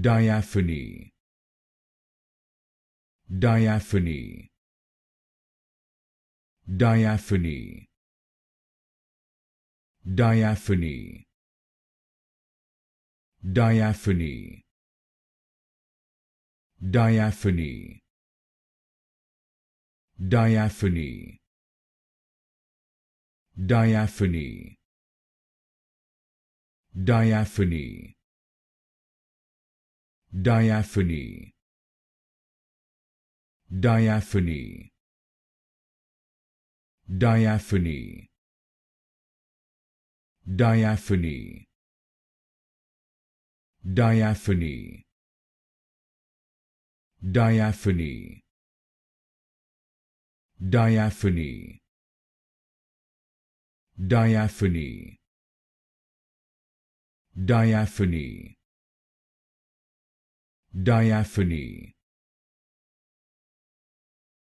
Diaphony, diaphony, diaphony, diaphony, diaphony, diaphony, diaphony, diaphony, diaphony, diaphony, diaphony, diaphony, diaphony, diaphony, diaphony, diaphony, diaphony, diaphony, diaphony,